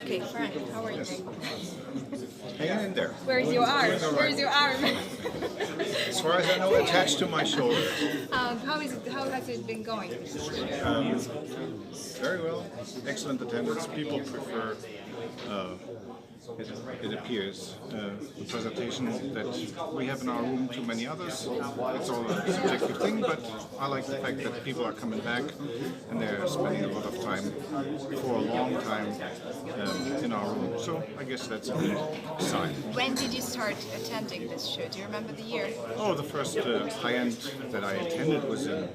Okay, Frank, how are you? Hanging in there. Where's your arm? Doing all right. Where's your arm? As far as I know, attached to my shoulder. How is it? How has it been going? Very well. Excellent attendance. People prefer, it appears, the presentation that we have in our room to many others. It's all a subjective thing, but I like the fact that people are coming back and they're spending a lot of time for a long time in our room. So I guess that's a good sign. When did you start attending this show? Do you remember the year? Oh, the first high-end that I attended was in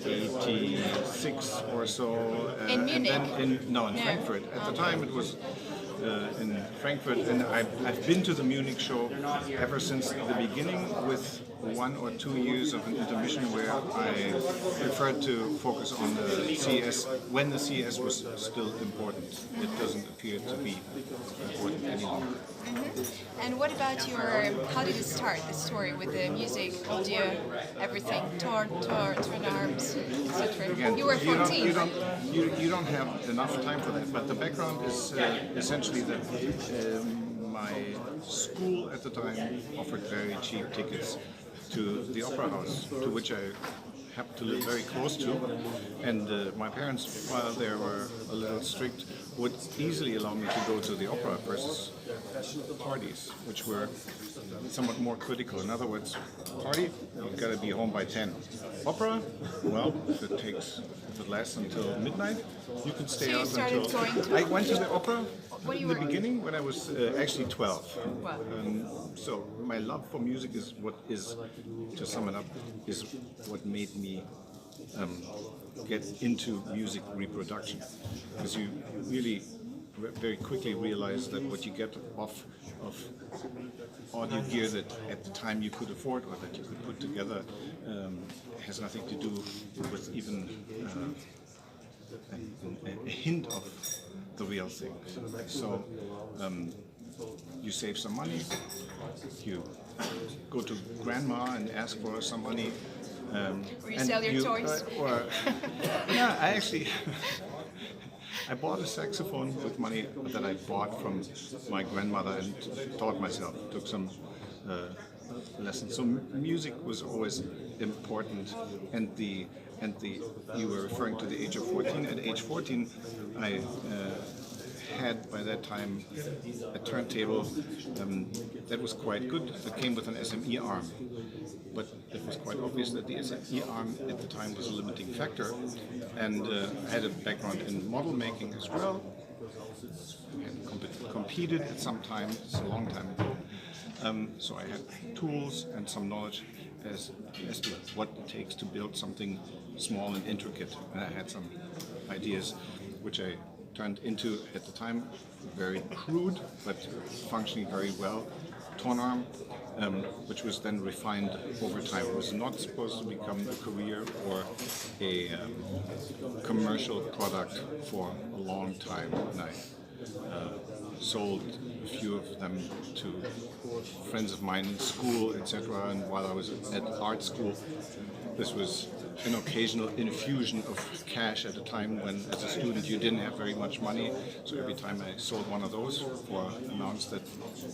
'86 or so. In Munich? And then in Frankfurt. At the time it was in Frankfurt, and I've been to the Munich show ever since the beginning, with 1 or 2 years of an intermission where I preferred to focus on the CES when the CES was still important. It doesn't appear to be important anymore. And what about how did it start, the story with the music, audio, everything, torn arms, etc.? Again, You were 14. you don't have enough time for that, but the background is essentially that my school at the time offered very cheap tickets to the opera house, to which I happened to live very close to, and my parents, while they were a little strict, would easily allow me to go to the opera versus parties, which were somewhat more critical. In other words, party, you've got to be home by 10. Opera, well, if it lasts until midnight, you can stay So you out started until... going to- I went to the opera When you in the were- beginning when I was actually 12. Wow. So my love for music is what is, to sum it up, is what made me get into music reproduction, because you really very quickly realize that what you get off of audio gear that at the time you could afford or that you could put together has nothing to do with even a hint of the real thing. So you save some money, you go to grandma and ask for some money. Or you sell your toys. Yeah, I actually I bought a saxophone with money that I bought from my grandmother and taught myself. Took some lessons. So music was always important, and you were referring to the age of 14. At age 14, I had by that time a turntable that was quite good. That came with an SME arm, but it was quite obvious that the SME arm at the time was a limiting factor, and I had a background in model making as well. I had competed at some time, it's a long time ago, so I had tools and some knowledge as to what it takes to build something small and intricate, and I had some ideas which I turned into, at the time, very crude but functioning very well, tone arm, which was then refined over time. It was not supposed to become a career or a commercial product for a long time, and I sold a few of them to friends of mine in school, etc. And while I was at art school, this was an occasional infusion of cash at a time when, as a student, you didn't have very much money. So every time I sold one of those for amounts that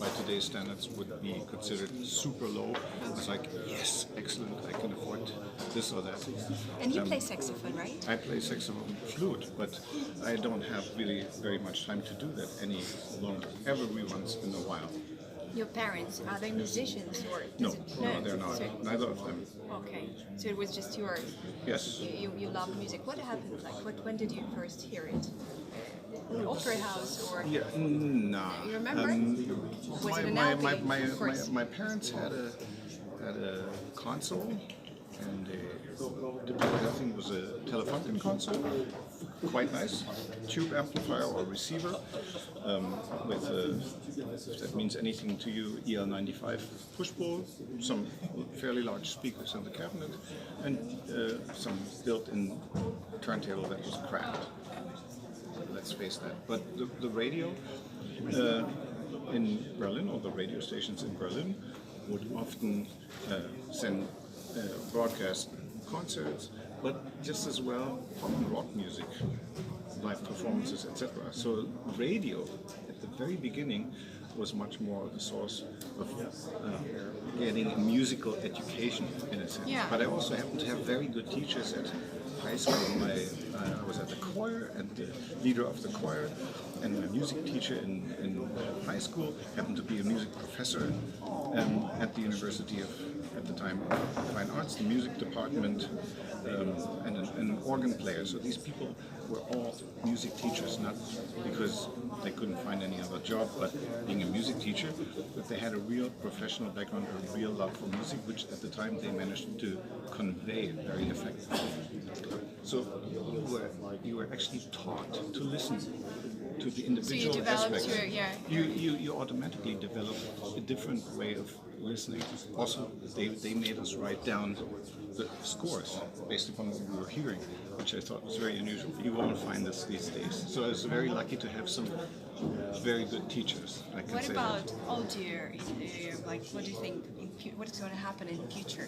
by today's standards would be considered super low, I was like, yes, excellent, I can afford this or that. And you play saxophone, right? I play saxophone flute, but I don't have really very much time to do that any longer, every once in a while. Your parents, are they musicians or No, does it, no, they're not. So, Neither of them. okay, so it was just Yes. you love music. What happened? Like, when did you first hear it? In an opera house or? Yeah, nah. You remember? Was it an LP? Of course. My parents had a console, and I think it was a Telefunken console, quite nice, tube amplifier or receiver, with if that means anything to you, EL95 pushbowl, some fairly large speakers in the cabinet, and some built-in turntable that was cracked. Let's face that. But the radio in Berlin, or the radio stations in Berlin, would often send broadcast concerts but just as well pop and rock music, live performances, etc. So radio at the very beginning was much more the source of getting a musical education in a sense. Yeah. But I also happened to have very good teachers at high school. I was at the choir and the leader of the choir, and my music teacher in high school happened to be a music professor at the University of, at the time, Fine Arts, the music department, and an organ player. So these people were all music teachers, not because they couldn't find any other job, but being a music teacher, but they had a real professional background, a real love for music, which at the time they managed to convey very effectively. So you were actually taught to listen to the individual aspects. You automatically develop a different way of listening. Also, they made us write down the scores based upon what we were hearing, which I thought was very unusual. You won't find this these days. So I was very lucky to have some very good teachers. I can What say about that. audio? Like, what do you think? What is going to happen in the future?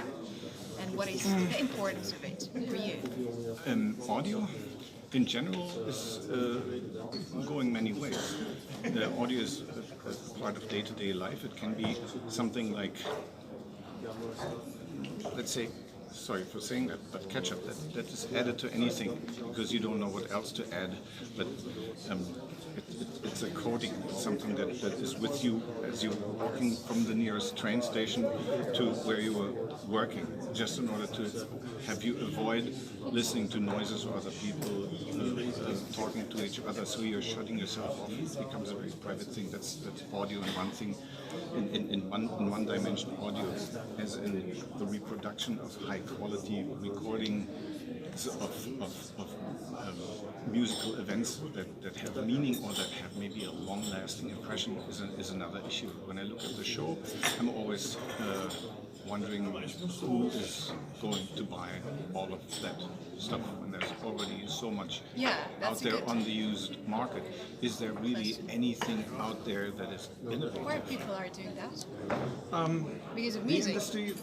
And what is the importance of it for you? Audio, in general, is going many ways. Audio is a part of day-to-day life. It can be something like, let's say, sorry for saying that, but ketchup that is added to anything because you don't know what else to add. But it's a coating. It's something that is with you as you're walking from the nearest train station to where you were working, just in order to have you avoid listening to noises or other people talking to each other. So you're shutting yourself off. It becomes a very private thing. That's audio in one thing. In one dimension, audio, as in the reproduction of high quality recording of musical events that have meaning or that have maybe a long-lasting impression is another issue. When I look at the show, I'm always wondering who is going to buy all of that stuff when there's already so much out there on the used market. Is there really anything out there that is innovative? Where people are doing that? Because of The music. industry,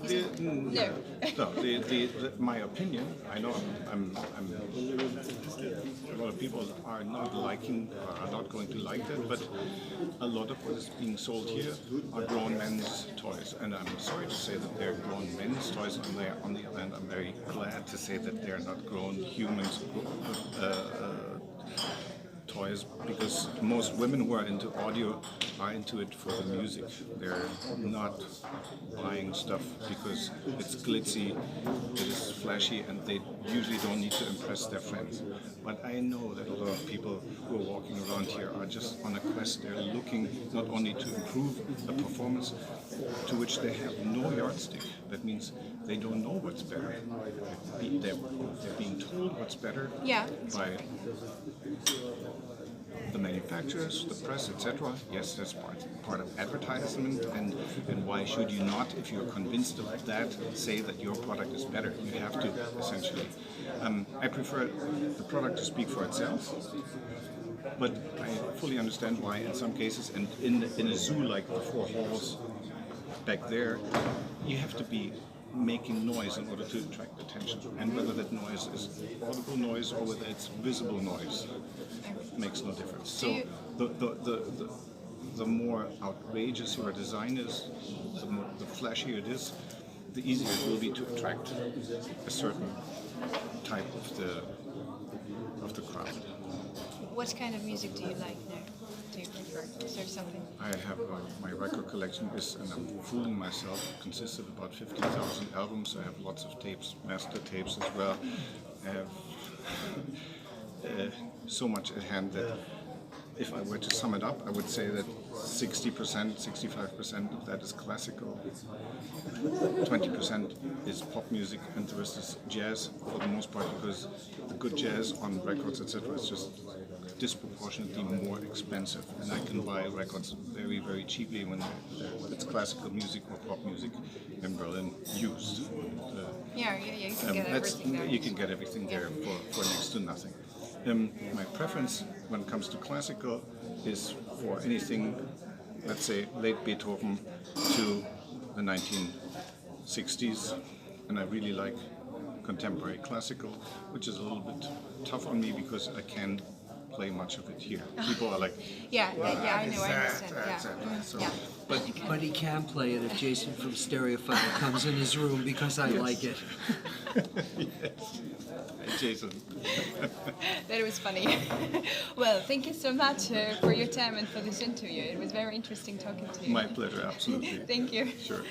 my opinion, I know a lot of people are not liking, are not going to like that, but a lot of what is being sold here are grown men's toys, and I'm sorry to say that they're grown men's toys. On the other hand, I'm very glad to say that they're not grown humans toys, because most women who are into audio are into it for the music. They're not buying stuff because it's glitzy, it is flashy, and they usually don't need to impress their friends. But I know that a lot of people who are walking around here are just on a quest. They're looking not only to improve a performance to which they have no yardstick. That means they don't know what's better. They're being told what's better by the manufacturers, the press, etc. Yes, that's part of advertisement, and why should you not, if you're convinced of that, say that your product is better? You have to, essentially. I prefer the product to speak for itself, but I fully understand why in some cases, and in a zoo like the Four Halls back there, you have to be making noise in order to attract attention, and whether that noise is audible noise or whether it's visible noise makes no difference. So the more outrageous your design is, the flashier it is, the easier it will be to attract a certain type of the crowd. What kind of music do you like now? Do you prefer? Is there something? I have my record collection is, and I'm fooling myself, consists of about 50,000 albums. I have lots of tapes, master tapes as well. I have so much at hand that if I were to sum it up, I would say that 60%, 65% of that is classical, 20% is pop music, and the rest is jazz for the most part, because the good jazz on records, etc., is just disproportionately more expensive, and I can buy records very, very cheaply when it's classical music or pop music in Berlin used. You can get everything there. You can get everything there for next to nothing. My preference when it comes to classical is for anything, let's say, late Beethoven to the 1960s, and I really like contemporary classical, which is a little bit tough on me because I can't play much of it here. People are like, Yeah, I know, I understand. Yeah. So, Yeah. But he can play it if Jason from Stereophile comes in his room because I like it. yes. Hey, Jason. That was funny. Well, thank you so much for your time and for this interview. It was very interesting talking to you. My pleasure, absolutely. Thank you. Sure.